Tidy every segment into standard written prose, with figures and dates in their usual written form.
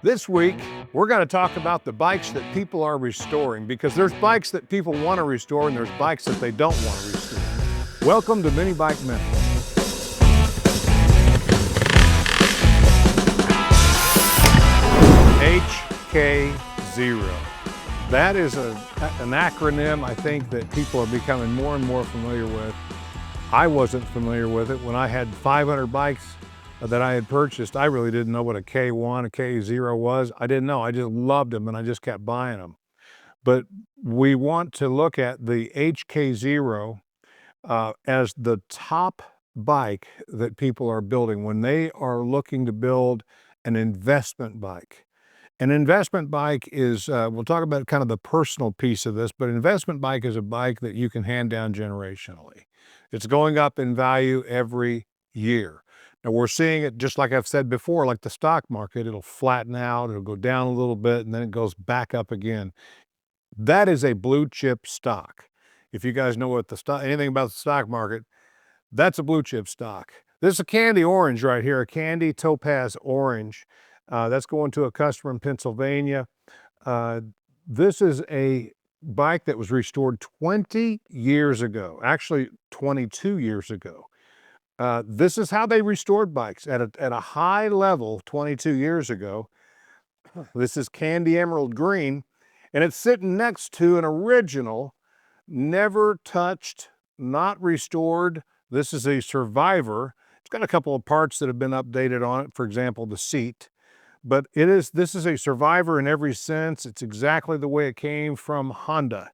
This week, we're going to talk about the bikes that people are restoring because there's bikes that people want to restore and there's bikes that they don't want to restore. Welcome to Mini Bike Mental. HK0. That is an acronym I think that people are becoming more and more familiar with. I wasn't familiar with it. When I had 500 bikes that I had purchased, I really didn't know what a K1, a K0 was. I didn't know. I just loved them and I just kept buying them. But we want to look at the HK0 as the top bike that people are building when they are looking to build an investment bike. An investment bike is, we'll talk about kind of the personal piece of this, but an investment bike is a bike that you can hand down generationally. It's going up in value every year. Now we're seeing it just like I've said before, like the stock market, it'll flatten out, it'll go down a little bit, and then it goes back up again. That is a blue chip stock. If you guys know what anything about the stock market, that's a blue chip stock. This is a candy orange right here, a candy topaz orange. That's going to a customer in Pennsylvania. This is a bike that was restored 20 years ago, actually 22 years ago. This is how they restored bikes at a high level 22 years ago. This is candy emerald green, and it's sitting next to an original, never touched, not restored. This is a survivor. It's got a couple of parts that have been updated on it, for example, the seat. But this is a survivor in every sense. It's exactly the way it came from Honda.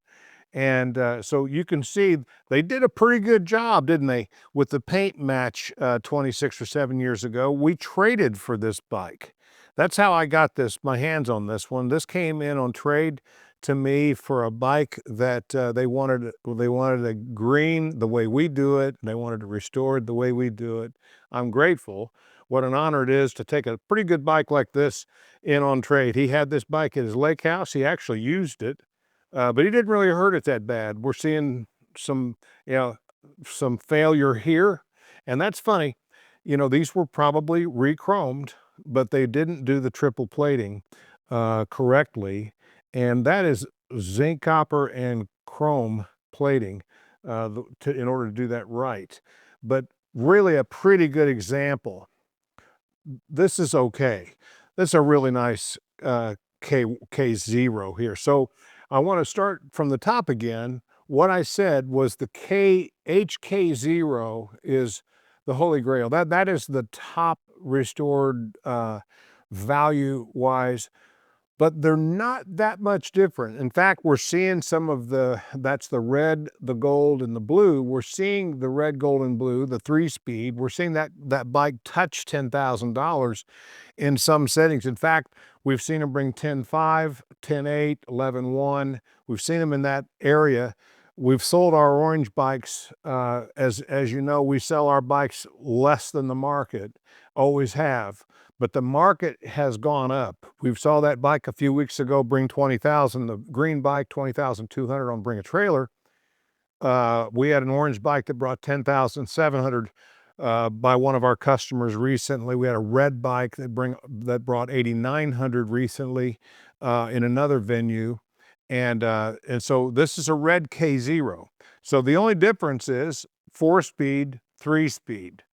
And so you can see they did a pretty good job, didn't they, with the paint match 26 or 7 years ago. We traded for this bike. That's how I got my hands on this one. This came in on trade to me for a bike that they wanted a green the way we do it. They wanted to restore it the way we do it. I'm grateful. What an honor it is to take a pretty good bike like this in on trade. He had this bike at his lake house. He actually used it. But he didn't really hurt it that bad. We're seeing some failure here, and that's funny. These were probably re-chromed, but they didn't do the triple plating correctly, and that is zinc, copper, and chrome plating in order to do that right. But really a pretty good example. This is okay. This is a really nice K0 here. So I want to start from the top again. What I said was the HK0 is the Holy Grail. That is the top restored value-wise, but they're not that much different. In fact, we're seeing some of that's the red, the gold, and the blue. We're seeing the red, gold, and blue, the 3-speed. We're seeing that bike touch $10,000 in some settings. In fact, we've seen them bring 10.5, 10.8, 11.1. We've seen them in that area. We've sold our orange bikes. As you know, we sell our bikes less than the market, always have. But the market has gone up. We saw that bike a few weeks ago bring 20,000. The green bike, 20,200 on Bring a Trailer. We had an orange bike that brought 10,700 by one of our customers recently. We had a red bike that brought 8,900 recently in another venue. And so this is a red K0. So the only difference is 4-speed, 3-speed.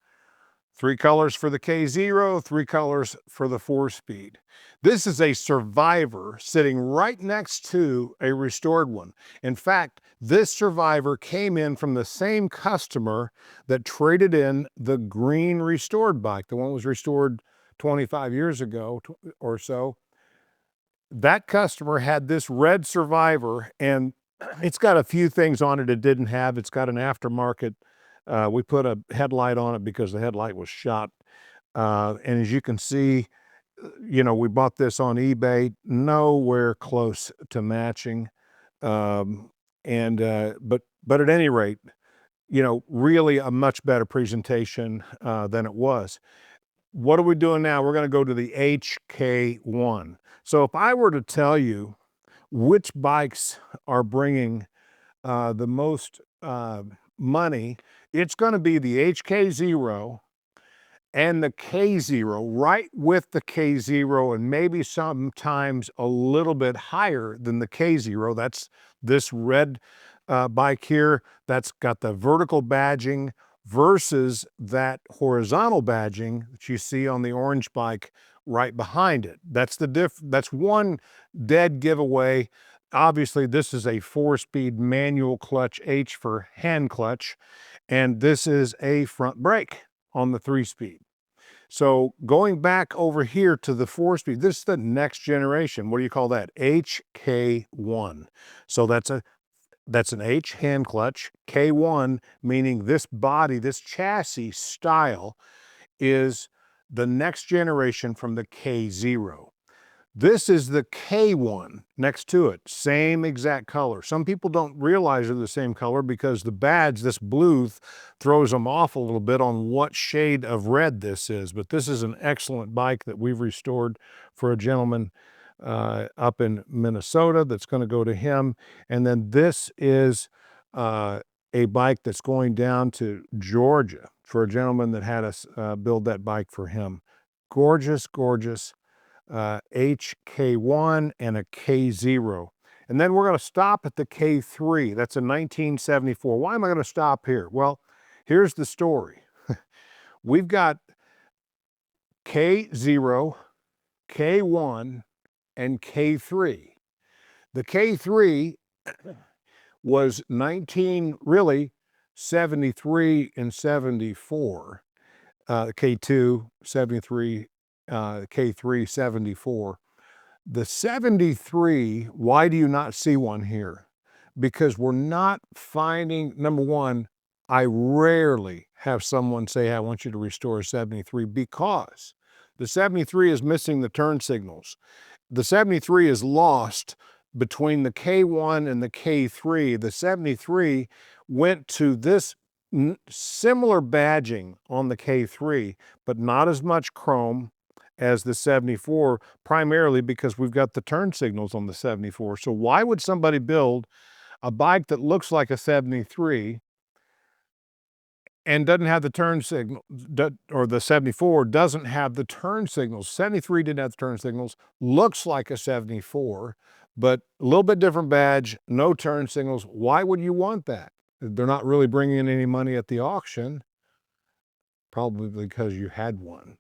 3 colors for the K0, 3 colors for the 4-speed. This is a survivor sitting right next to a restored one. In fact, this survivor came in from the same customer that traded in the green restored bike. The one was restored 25 years ago or so. That customer had this red survivor, and it's got a few things on it didn't have. It's got an aftermarket. We put a headlight on it because the headlight was shot. And as you can see, we bought this on eBay, nowhere close to matching. But at any rate, really a much better presentation than it was. What are we doing now? We're going to go to the HK1. So if I were to tell you which bikes are bringing the most money, it's going to be the HK0 and the K0, right with the K0, and maybe sometimes a little bit higher than the K0. That's this red bike here that's got the vertical badging versus that horizontal badging that you see on the orange bike right behind it. That's that's one dead giveaway. Obviously, this is a 4-speed manual clutch, H for hand clutch, and this is a front brake on the 3-speed. So going back over here to the 4-speed, this is the next generation. What do you call that? HK1. So that's an H hand clutch, K1, meaning this body, this chassis style is the next generation from the K0. This is the K1 next to it, same exact color. Some people don't realize they're the same color because the badge, this blue, throws them off a little bit on what shade of red this is. But this is an excellent bike that we've restored for a gentleman up in Minnesota that's going to go to him. And then this is a bike that's going down to Georgia for a gentleman that had us build that bike for him. Gorgeous, gorgeous. HK1 and a K0. And then we're going to stop at the K3. That's a 1974. Why am I going to stop here? Well, here's the story. We've got K0, K1, and K3. The K3 was 73 and 74. K2, 73, K3, 74. The 73, why do you not see one here? Because we're not finding, number one, I rarely have someone say, I want you to restore a 73 because the 73 is missing the turn signals. The 73 is lost between the K1 and the K3. The 73 went to this similar badging on the K3, but not as much chrome as the 74, primarily because we've got the turn signals on the 74. So why would somebody build a bike that looks like a 73 and doesn't have the turn signal, or the 74 doesn't have the turn signals? 73 didn't have the turn signals, looks like a 74, but a little bit different badge, no turn signals. Why would you want that? They're not really bringing in any money at the auction, probably because you had one.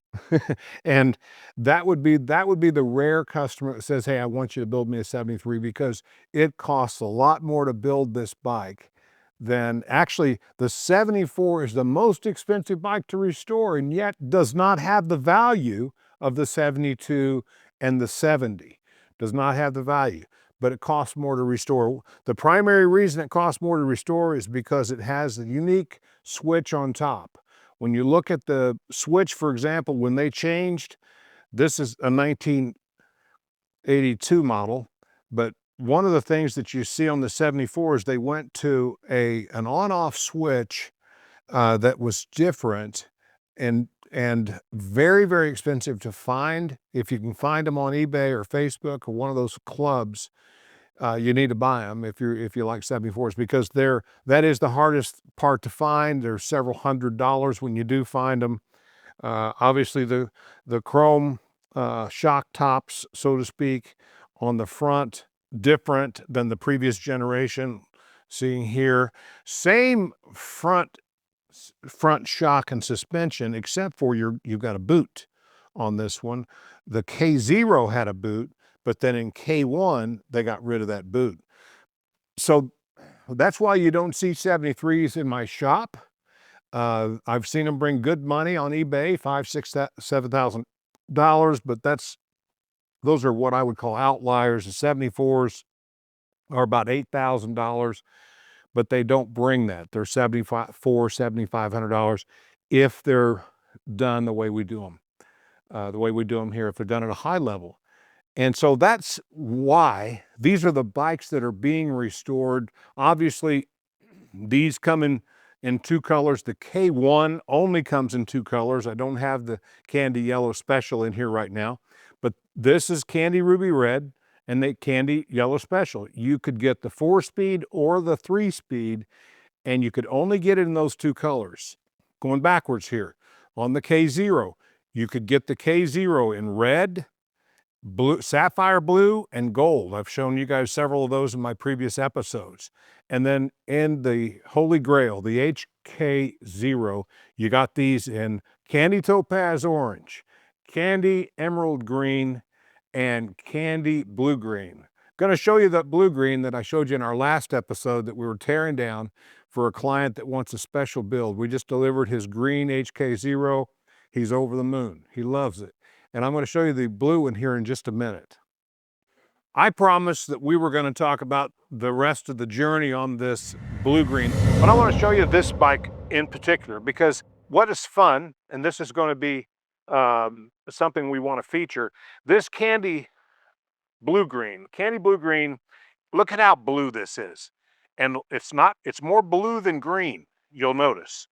And that would be the rare customer that says, hey, I want you to build me a 73, because it costs a lot more to build this bike than actually the 74 is the most expensive bike to restore, and yet does not have the value of the 72 and the 70. Does not have the value, but it costs more to restore. The primary reason it costs more to restore is because it has a unique switch on top. When you look at the switch, for example, when they changed, this is a 1982 model, but one of the things that you see on the 74 is they went to an on-off switch that was different and very, very expensive to find. If you can find them on eBay or Facebook or one of those clubs, you need to buy them if you like 74s, because that is the hardest part to find. There's several $100s when you do find them. Obviously the chrome shock tops, so to speak, on the front, different than the previous generation. Seeing here, same front shock and suspension, except for you've got a boot on this one. The K0 had a boot, but then in K1, they got rid of that boot. So that's why you don't see 73s in my shop. I've seen them bring good money on eBay, $5,000, $6,000, $7,000, but those are what I would call outliers. The 74s are about $8,000, but they don't bring that. They're $7,400, $7,500 if they're done the way we do them. The way we do them here, if they're done at a high level. And so that's why these are the bikes that are being restored. Obviously, these come in two colors. The K1 only comes in two colors. I don't have the candy yellow special in here right now, but this is candy ruby red and the candy yellow special. You could get the 4-speed or the 3-speed, and you could only get it in those two colors. Going backwards here, on the K0. You could get the K0 in red, blue, sapphire blue, and gold. I've shown you guys several of those in my previous episodes. And then in the Holy Grail, the HK0, you got these in candy topaz orange, candy emerald green, and candy blue green. Going to show you that blue green that I showed you in our last episode that we were tearing down for a client that wants a special build. We just delivered his green HK0. He's over the moon. He loves it. And I'm going to show you the blue one here in just a minute. I promised that we were going to talk about the rest of the journey on this blue-green, but I want to show you this bike in particular because what is fun, and this is going to be something we want to feature, this candy blue-green, look at how blue this is. And it's more blue than green, you'll notice.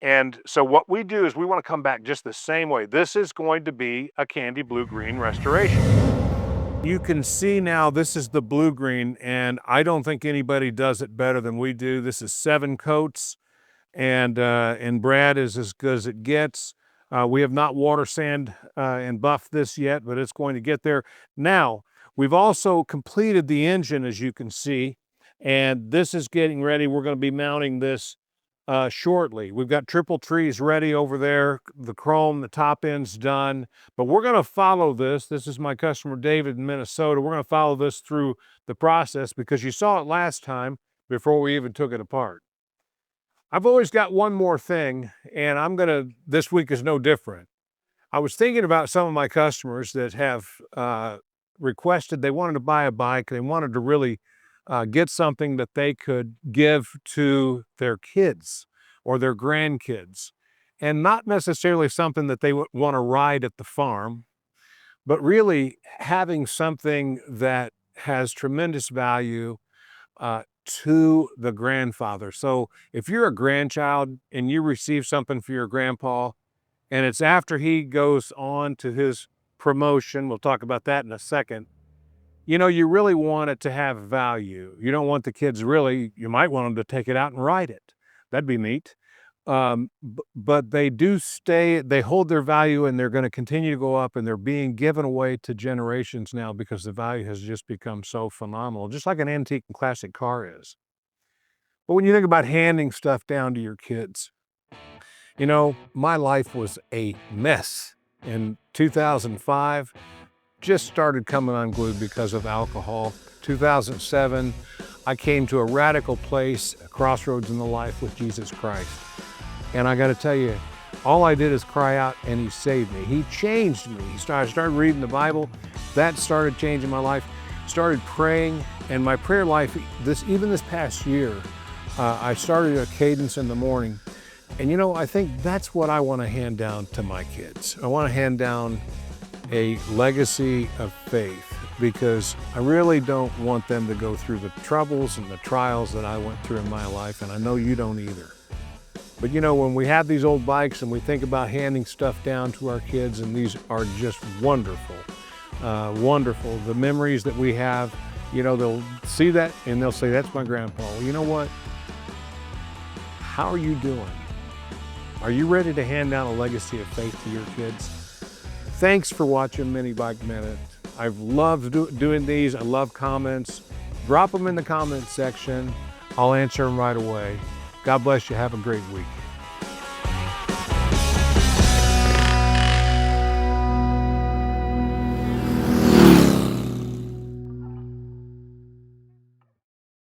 And so what we do is we want to come back just the same way. This is going to be a candy blue-green restoration. You can see now this is the blue-green, and I don't think anybody does it better than we do. This is 7 coats, and Brad is as good as it gets. We have not water sand and buffed this yet, but it's going to get there. Now, we've also completed the engine, as you can see, and this is getting ready. We're going to be mounting this shortly. We've got triple trees ready over there, the chrome, the top end's done, but we're going to follow this. This is my customer David in Minnesota. We're going to follow this through the process because you saw it last time before we even took it apart. I've always got one more thing, and this week is no different. I was thinking about some of my customers that have requested they wanted to buy a bike. They wanted to really get something that they could give to their kids or their grandkids, and not necessarily something that they would want to ride at the farm, but really having something that has tremendous value to the grandfather. So if you're a grandchild and you receive something for your grandpa, and it's after he goes on to his promotion, we'll talk about that in a second, you know, you really want it to have value. You don't want the kids you might want them to take it out and ride it. That'd be neat. But they do they hold their value, and they're going to continue to go up, and they're being given away to generations now because the value has just become so phenomenal, just like an antique and classic car is. But when you think about handing stuff down to your kids, you know, my life was a mess in 2005. Just started coming unglued because of alcohol. 2007, I came to a radical place, a crossroads in the life with Jesus Christ. And I got to tell you, all I did is cry out, and he saved me. He changed me. I started reading the Bible. That started changing my life. Started praying, and my prayer life, even this past year, I started a cadence in the morning. And you know, I think that's what I want to hand down to my kids. I want to hand down a legacy of faith, because I really don't want them to go through the troubles and the trials that I went through in my life, and I know you don't either. But you know, when we have these old bikes and we think about handing stuff down to our kids, and these are just wonderful, wonderful. The memories that we have, you know, they'll see that and they'll say, that's my grandpa. Well, you know what? How are you doing? Are you ready to hand down a legacy of faith to your kids? Thanks for watching Mini Bike Minute. I've loved doing these. I love comments. Drop them in the comment section. I'll answer them right away. God bless you. Have a great week.